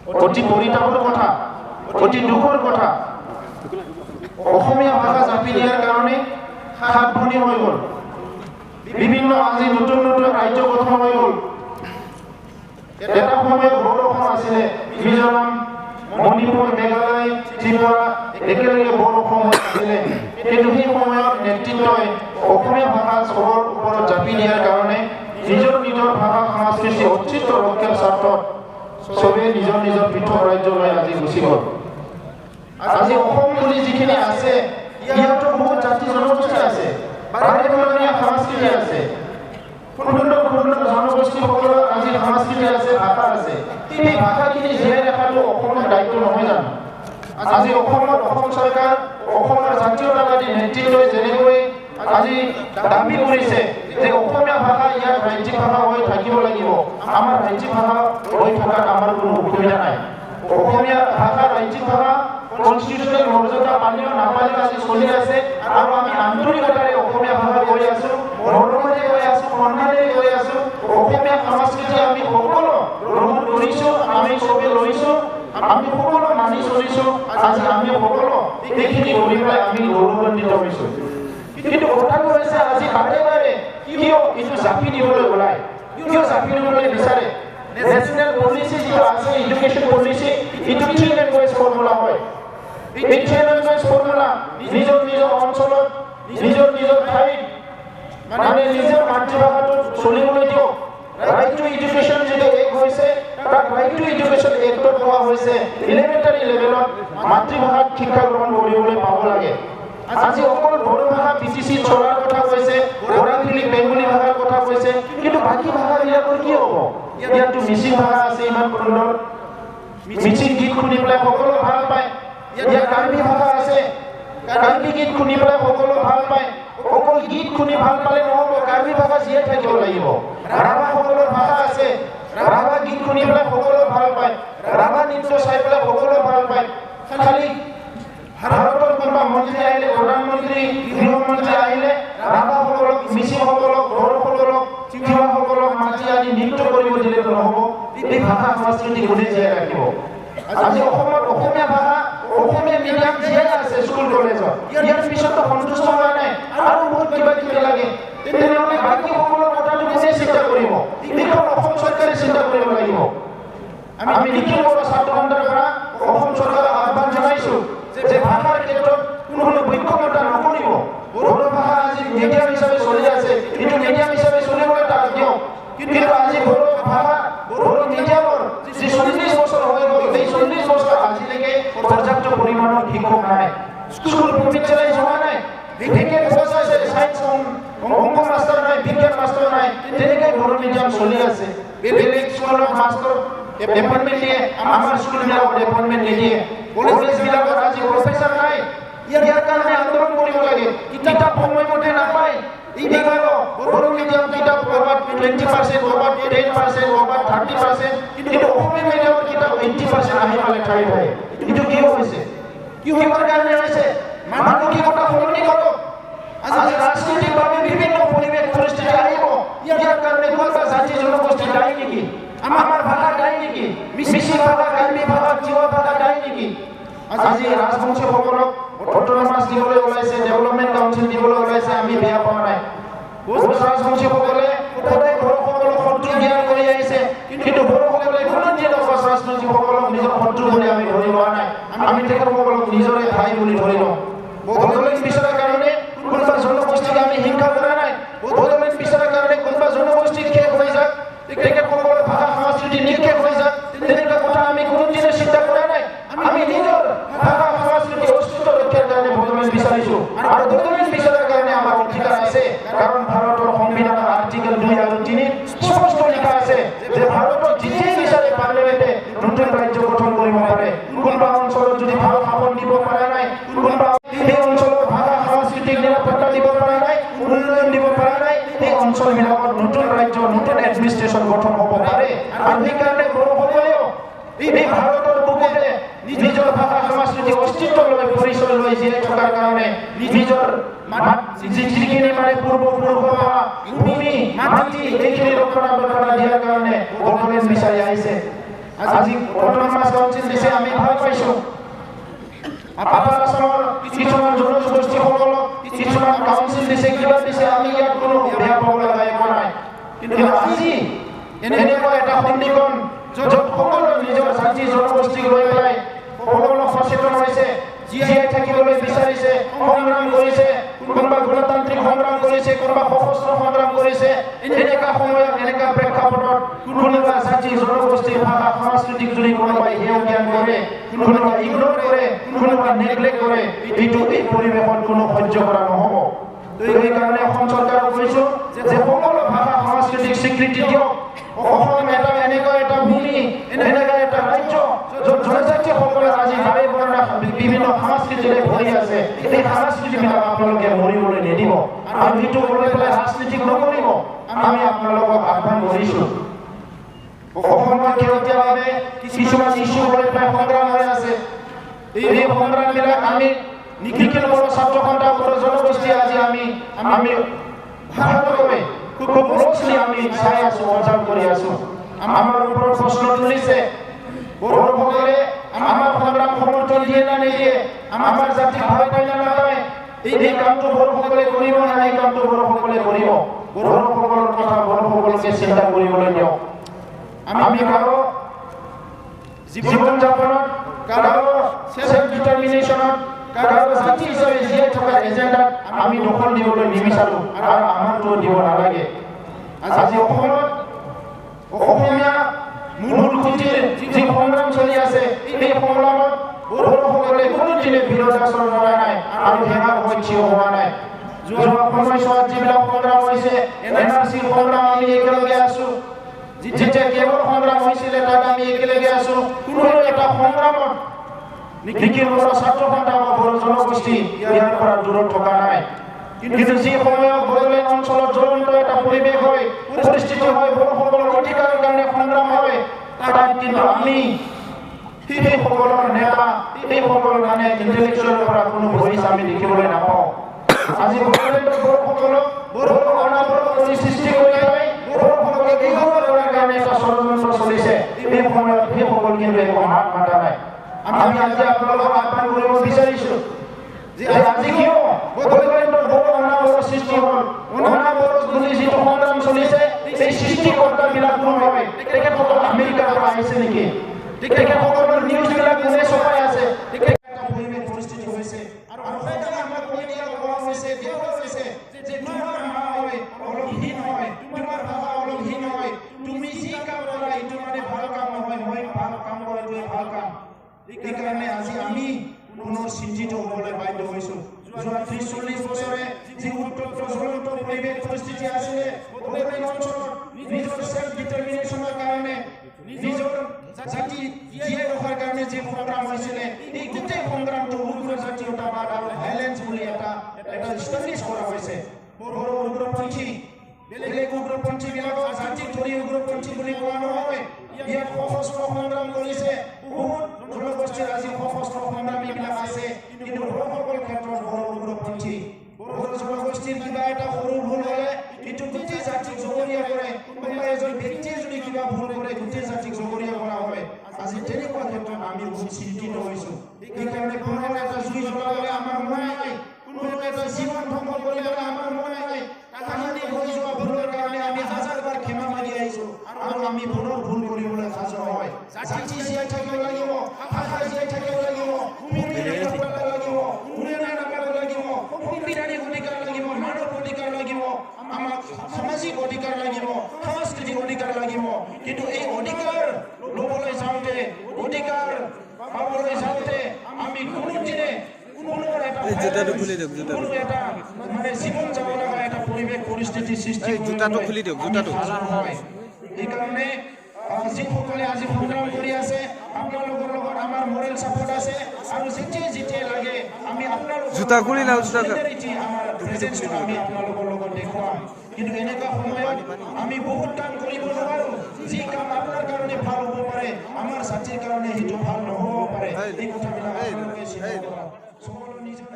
অতি পৰিতাপৰ কথা, অতি দুখৰ কথা। অসমীয়া ভাষা জাপি দিয়াৰ কাৰণে সাত ভনী হৈ গ'ল। বিভিন্ন আজি নতুন নতুন ৰাজ্য গঠন হৈ গ'ল। এটা সময়ত বড়ো অসম আছিলে, মিজোৰাম, মণিপুৰ, মেঘালয়, ত্ৰিপুৰা একেলগে বড়ো অসম আছিলে। কিন্তু সেই সময়ত নেতৃত্বই অসমীয়া ভাষা চবৰ ওপৰত জাপি দিয়াৰ কাৰণে নিজৰ নিজৰ ভাষা সংস্কৃতি অস্তিত্ব ৰক্ষাৰ স্বাৰ্থত চবেই নিজৰ নিজৰ পৃথক ৰাজ্যলৈ আজি গুচি গ'ল। আজি অসম বুলি যিখিনি আছে, ইয়াতো বহুত জাতি জনগোষ্ঠী আছে, বাৰেবৰণীয়া সংস্কৃতি আছে, সুন্দৰ সুন্দৰ জনগোষ্ঠীসকলৰ আজি সংস্কৃতি আছে, ভাষা আছে। এই ভাষাখিনি জীয়াই ৰখাটো অসমৰ দায়িত্ব নহয় জানো? আজি অসমত অসম চৰকাৰ, অসমৰ জাতীয়তাবাদী নেতৃত্বই যেনেকৈ আজি দাবী কৰিছে যে অসমীয়া ভাষা ইয়াত ৰাজ্যিক ভাষা হৈ থাকিব লাগিব, আমাৰ ৰাজ্যিক ভাষা হৈ থকাত আমাৰ কোনো অসুবিধা নাই। অসমীয়া ভাষা ৰাজ্যিক ভাষা কনষ্টিটিউচনেল মৰ্যাদা পালেও নাপালেও আজি চলি আছে, আৰু আমি আন্তৰিকতাৰে অসমীয়া ভাষা কৈ আছো, মৰমেৰে কৈ আছো, সন্মানেৰে কৈ আছো। অসমীয়া সংস্কৃতি আমি সকলো গ্ৰহণ কৰিছো, আমি চবে লৈছো, আমি সকলো মানি চলিছো। আজি আমি সকলো এইখিনি কৰি পেলাই আমি গৌৰৱান্বিত হৈছো। কিন্তু কথাটো হৈছে আজি বাৰে বাৰে কিয় এইটো জাপি দিবলৈ ওলায়, কিয় জাপি দিবলৈ বিচাৰে? নেশ্যনেল পলিচি যিটো আছে, এডুকেশ্যন পলিচি, এইটো 3 লেংগুৱেজ ফৰ্মুলা হয়। এই 3 লেংগুৱেজ ফৰ্মুলা নিজৰ নিজৰ অঞ্চলত, নিজৰ নিজৰ ঠাইত মানে নিজৰ মাতৃভাষাটো চলিবলৈ দিয়ক। ৰাইট টু এডুকেশ্যন যিটো এক হৈছে, তাক ৰাইট টু এডুকেশ্যন এক্টত কোৱা হৈছে এলিমেণ্টাৰী লেভেলত মাতৃভাষাত শিক্ষা গ্ৰহণ কৰিবলৈ পাব লাগে। আজি অকল বড়ো ভাষা বিটিচি চলাৰ কথা কৈছে, বৰাকলি বেংগলী ভাষাৰ কথা কৈছে, কিন্তু বাকী ভাষাবিলাকৰ কি হ'ব? ইয়াতো মিচিং ভাষা আছে ইমান সুন্দৰ, মিচিং গীত শুনি পেলাই সকলো ভাল পায়। ইয়াত কাৰ্বি ভাষা আছে, কাৰ্বি গীত শুনি পেলাই সকলো ভাল পায়। অকল গীত শুনি ভাল পালে নহ'ব, কাৰ্বি ভাষা জীয়াই থাকিব লাগিব। ৰাভাসকলৰ ভাষা আছে, ৰাভা গীত শুনি পেলাই সকলো ভাল পায়, ৰাভা নৃত্য চাই পেলাই সকলো ভাল পায়। খালি ভাৰতৰ কোনোবা মন্ত্ৰী আহিলে, প্ৰধানমন্ত্ৰী, গৃহমন্ত্ৰী আহিলে ৰাভাসকলক, মিচিংসকলক, বড়োসকলক, তিৱাসকলক মাতি আনি নৃত্য কৰিব দিলেতো নহ'ব। এই ভাষা সংস্কৃতি কোনে জীয়াই ৰাখিব? আজি অসমত অসমীয়া ভাষা, অসমীয়া মিডিয়াম জীয়াই আছে স্কুল কলেজত, ইয়াৰ পিছতো সন্তুষ্ট হোৱা নাই, আৰু বহুত কিবা কিবি লাগে। তেনেহ'লে বাকী সকলৰ কথাটো কোনে চিন্তা কৰিব? এইখন অসম চৰকাৰে চিন্তা কৰিব লাগিব। আমি নিখিল বড়ো ছাত্ৰ সন্থাৰ পৰা অসম চৰকাৰক আহ্বান জনাইছো যে ভাষাৰ ক্ষেত্ৰত কোনো বৈষম্যতা নকৰিব। বড়ো ভাষা আজি মিডিয়াম হিচাপে চলি আছে, কিন্তু মিডিয়াম হিচাপে চলিবলৈ তাক দিয়ক। কিন্তু আজি বড়ো ভাষা, বড়ো মিডিয়ামৰ যি 40 বছৰ হৈ গ'ল, এই 40 বছৰ আজিলৈকে পৰ্যাপ্ত পৰিমাণৰ শিক্ষক নাই, স্কুল প্ৰভিঞ্চিয়েলাইজ হোৱা নাই, ভেকেণ্ট পোষ্ট আছে, ছায়েন্স অংক মাষ্টাৰ নাই, বিজ্ঞান মাষ্টাৰ নাই, তেনেকৈ বড়ো মিডিয়াম চলি আছে। বেলেগ স্কুলত মাষ্টাৰ এপইণ্টমেণ্ট দিয়ে, আমাৰ স্কুলবিলাকত এপইণ্টমেণ্ট নিদিয়ে, কলেজবিলাকত আজি প্ৰফেচাৰ নাই। ইয়াৰ কাৰণে আন্দোলন কৰিব লাগে। কিতাপ সময়মতে নাপায়, এইবাৰো বড়ো মিডিয়াম কিতাপ ক'ৰবাত 20%, ক'ৰবাত 10%, ক'ৰবাত 30%, কিন্তু অসমীয়া মিডিয়ামৰ কিতাপ 80% আহি পালে ঠাই ঠাই। এইটো কিয় হৈছে? কিহৰ কাৰণে হৈছে? মানসিকতা সলনি কৰক। আজি ৰাজনৈতিকভাৱে বিভিন্ন পৰিৱেশ পৰিস্থিতি আহিব, ইয়াৰ কাৰণে কোনোবা জাতি জনগোষ্ঠী দায়ী নেকি? আমাৰ ভাষা দায়ী নেকি? মিচিং ভাষা, কাৰ্বি ভাষা, তিৱা ভাষা দায়ী নেকি? আজি ৰাজবংশীসকলক অট'নমাছ দিবলৈ ওলাইছে, ডেভেলপমেণ্ট কাউন্সিল দিবলৈ ওলাইছে, আমি বেয়া পোৱা নাই। কোচ ৰাজবংশীসকলে সদায় বড়োসকলক শত্ৰু জ্ঞান কৰি আহিছে, কিন্তু বড়োসকলে কোনোদিনে কোচ ৰাজবংশীসকলক নিজৰ শত্ৰু বুলি আমি ধৰি লোৱা নাই। আমি তেখেতসকলক নিজৰে ভাই বুলি ধৰি লওঁ। বড়োলেণ্ড বিচৰাৰ কাৰণে কোনোবা জনগোষ্ঠীক আমি হিংসা কৰা নাই। বড়োলেণ্ড বিচৰাৰ কাৰণে কোনোবা জনগোষ্ঠী শেষ হৈ যাক, তেখেতসকলৰ ভাষা সংস্কৃতি নিক্ষেপ হৈ যাক, তেনেকুৱা কথা আমি কোনোদিনে চিন্তা কৰা নাই। আমি নিজৰ ভাষা সংস্কৃতি অস্তিত্ব ৰক্ষাৰ কাৰণে বড়োলেণ্ড বিচাৰিছো, আৰু বড়োলেণ্ড বিচৰাৰ কাৰণে আমাৰ অধিকাৰ আছে। কাৰণ ভাৰতৰ সংবিধানৰ আৰ্টিকেল 2 আৰু 3 স্পষ্ট লিখা আছে যে ভাৰতত যেতিয়াই বিচাৰে পাৰ্লিয়ামেণ্টে নতুন ৰাজ্য গঠন কৰিব পাৰে। কোনোবা অঞ্চলত যদি ভাল শাসন দিব পৰা নাই, কোনোবা সেই অঞ্চলৰ ভাষা সংস্কৃতিক নিৰাপত্তা দিব পৰা নাই, উন্নয়ন দিব পৰা নাই, সেই অঞ্চলবিলাকত নতুন ৰাজ্য, নতুন এডমিনিষ্ট্ৰেশ্যন গঠন হ'ব পাৰে। আৰু সেইকাৰণে বড়োসকলেও এই ভাৰতৰ বুকুতে নিজৰ ভাষা সংস্কৃতি অস্তিত্ব লৈ, পৰিচয় লৈ জীয়াই থকাৰ কাৰণে নিজৰ যিখিনি মানে পূৰ্বপুৰুষৰ ভূমি, মাটি, এইখিনি ৰক্ষণাবেক্ষণ দিয়াৰ কাৰণে বড়োলেণ্ড বিচাৰি আহিছে। আজি অটোনমাস কাউন্সিল দিছে আমি ভাল পাইছোঁ আপাৰ আসামৰ কিছুমান জনগোষ্ঠীসকলক কিছুমান কাউন্সিল দিছে কিবা দিছে আমি ইয়াত কোনো বেয়া পাব লগা একো নাই কিন্তু আজি এনেকুৱা এটা সন্ধিখন য'ত সকলো নিজৰ জাতি জনগোষ্ঠীক লৈ পেলাই সকলো সচেতন হৈছে জীয়াই থাকিবলৈ বিচাৰিছে সংগ্ৰাম কৰিছে কোনোবা গণতান্ত্ৰিক সংগ্ৰাম কৰিছে কোনোবা সশস্ত্ৰ সংগ্ৰাম কৰিছে এনেকুৱা সময়ত এনেকুৱা প্ৰেক্ষাপটত কোনোবা জাতি জনগোষ্ঠীৰ ভাষা সাংস্কৃতিক যদি কোনোবাই হেয় জ্ঞান কৰে কোনোবা ইগনোৰ কৰে কোনোবা নেগলেক্ট কৰে এইটো এই পৰিৱেশত কোনো সহ্য কৰা নহ'ব এই কাৰণে অসম চৰকাৰক কৈছোঁ যে সকলো ভাষা সাংস্কৃতিক স্বীকৃতি দিয়ক অসম এটা এনেকুৱা এটা ভূমি এনেকুৱা এটা ৰাজ্য য'ত জনজাতিসকলে আজি বাৰে বৰণা বিভিন্ন সংস্কৃতিৰে ভৰি আছে এই সংস্কৃতিবিলাক আপোনালোকে মৰিবলৈ নিদিব আৰু সেইটো লৈ পেলাই ৰাজনীতি নকৰিব আমি আপোনালোকক আহ্বান কৰিছোঁ অসমৰ শেহতীয়াভাৱে কিছুমান ইছ্যু লৈ পেলাই সংগ্ৰাম হৈ আছে এই সংগ্ৰামবিলাক আমি নিখিল বড়ো ছাত্ৰ সন্থাৰ জনগোষ্ঠী আজি আমি ভাৰতলৈ খুব ক্লোজলি আমি চাই আছোঁ অবজাৰ্ভ কৰি আছোঁ আমাৰ ওপৰত প্ৰশ্ন তুলিছে বড়োসকলে আমাৰ সংগ্ৰাম সমৰ্থন দিয়ে না নিদিয়ে আমাৰ জাতি ভয় পায় না নাপায় এই কামটো বড়োসকলে কৰিব না এই কামটো বড়োসকলে কৰিব বড়োসকলৰ কথা বড়োসকলকে চিন্তা কৰিবলৈ দিয়ক আমি কাৰো জীৱন যাপনত কাৰো সেলফ ডিটাৰমিনেশ্যনত কাৰো জাতি হিচাপে জীয়াই থকাৰ এজেণ্ডাত আমি দখল দিবলৈ নিবিচাৰোঁ আৰু আমাৰটো দিব নালাগে আজি অসমত অসমীয়া মূল খুঁটিৰ যি সংগ্ৰাম চলি আছে এই সংগ্ৰামত বড়োসকলে কোনোদিনে বিৰোধাচৰণ কৰা নাই আৰু হেঙাৰ হৈ থিয় হোৱা নাই যোৱা সময়ছোৱাত যিবিলাক সংগ্ৰাম হৈছে NRCৰ সংগ্ৰাম আমি একেলগে আছোঁ যেতিয়া কেৱল সংগ্ৰাম হৈছিলে তাত আমি একেলগে আছোঁ কোনো এটা সংগ্ৰামত নিখিল বড়ো ছাত্ৰ সন্থা বা বড়ো জনগোষ্ঠী ইয়াৰ পৰা দূৰত থকা নাই কিন্তু যি সময়ত বড়োলেণ্ড অঞ্চলত জ্বলন্ত এটা পৰিৱেশ হয় পৰিস্থিতি হয় বড়োসকলৰ অধিকাৰৰ কাৰণে সংগ্ৰাম হয় তাত কিন্তু আমি সেইসকলৰ নেতা সেইসকলৰ মানে ইণ্টেলেকচুৱেলৰ পৰা কোনো ভইচ আমি দেখিবলৈ নাপাওঁ আজি বড়োলেণ্ডৰ বড়োসকলক বড়ো অনাবৰণ কৰি সৃষ্টি কৰি পেলাই বড়োসকলক বিহৰ কৰাৰ কাৰণে এটা ষড়যন্ত্ৰ চলিছে এই সময়ত সেইসকল কিন্তু একো মাত মাতা নাই আমি আজি আপোনালোকক আহ্বান কৰিব বিচাৰিছোঁ যে আজি কিয় বড়োলেণ্ডৰ বড়ো অনাবৰণ সৃষ্টি হ'ল অনাবৰণ বুলি যিটো সংগ্ৰাম চলিছে এই সৃষ্টিকৰ্তাবিলাক কোন হয় তেখেতসকল আমেৰিকাৰ পৰা আহিছে নেকি তেখেতসকলৰ নিউজবিলাক কোনে চপাই আছে এটা পৰিৱেশ পৰিস্থিতি হৈছে আৰু সদায় আমাক কৈ দিয়া কোৱা হৈছে দেখুওৱা হৈছে যে তোমাৰ মা হয় অলপ হীন হয় তোমাৰ ভাষা অলপ হীন হয় তুমি যি কাম কৰা এইটো মানে ভাল কাম নহয় মই ভাল কাম কৰাটোৱে ভাল কাম এইকাৰণে আজি আমি পুনৰ চিন্তিত হ'বলৈ বাধ্য হৈছোঁ যোৱা 30-40 বছৰে যি উত্তপ্ত জ্বলন্ত পৰিৱেশ পৰিস্থিতি আছিলে বড়োলেণ্ড অঞ্চলত নিজৰ সেলফ ডিটাৰমিনেশ্যনৰ কাৰণে নিজৰ জাতি জীয়াই ৰখাৰ কাৰণে যি সংগ্ৰাম হৈছিলে এই গোটেই সংগ্ৰামটো উগ্ৰ জাতীয়তাবাদ আৰু ভাইলেঞ্চ বুলি এটা ষ্টাব্লিছ কৰা হৈছে বড়ো উগ্ৰপন্থী বেলেগ উগ্ৰপন্থীবিলাকক জাতিক ধৰি উগ্ৰপন্থী বুলি কোৱা নহয় ইয়াত সশস্ত্ৰ সংগ্ৰাম কৰিছে বহুত জনগোষ্ঠীৰ আজি সশস্ত্ৰ সংগ্ৰামীবিলাক আছে কিন্তু বড়োসকলৰ ক্ষেত্ৰত বড়ো উগ্ৰপন্থী বড়ো জনগোষ্ঠীৰ কিবা এটা সৰু ভুল হ'লে এইটো গোটেই জাতিক জগৰীয়া কৰে কোনোবা এজন ব্যক্তিয়ে যদি কিবা ভুল কৰে গোটেই জাতিক জগৰীয়া কৰা হয় আজি তেনেকুৱা ক্ষেত্ৰত আমি বহুত চিন্তিত হৈছোঁ সেইকাৰণে কোনো এটা জুই জ্বলাবলৈ আমাৰ মন নাই কোনো এটা জীৱন ধ্বংস কৰিবলৈ আমাৰ মন নাই কাহিনী হৈ যোৱা ভুলৰ কাৰণে আমি হাজাৰবাৰ ক্ষমা মাগি আহিছোঁ আৰু আমি পুনৰ ভুল কৰিবলৈ সাজু নহয় জাতি জীয়াই থাকিব লাগিব ভাষা জীয়াই থাকিব লাগিব ভূমি লাগিব উন্নয়ন নাপাব লাগিব সংবিধানিক অধিকাৰ লাগিব মানৱ অধিকাৰ লাগিব আমাক সামাজিক অধিকাৰ লাগিব সাংস্কৃতিক অধিকাৰ লাগিব কিন্তু এই অধিকাৰ ল'বলৈ যাওঁতে অধিকাৰ পাবলৈ যাওঁতে আমি কোনোদিনে মানে জীৱন যাব লগা এটা পৰিৱেশ পৰিস্থিতি সৃষ্টি সেইকাৰণে যিসকলে আজি সংগ্ৰাম কৰি আছে আপোনালোকৰ লগত আমাৰ মৰেল ছাপোৰ্ট আছে আৰু যেতিয়াই লাগে আমি আপোনালোকৰ আমি আপোনালোকৰ লগত দেখুৱাম কিন্তু এনেকুৱা সময়ত আমি বহুত কাম কৰিব নোৱাৰোঁ যি কাম আপোনাৰ কাৰণে ভাল হ'ব পাৰে আমাৰ জাতিৰ কাৰণে সেইটো ভাল নহ'ব পাৰে এই কথাবিলাক আপোনালোকে চিন্তা কৰক সকলো নিজৰ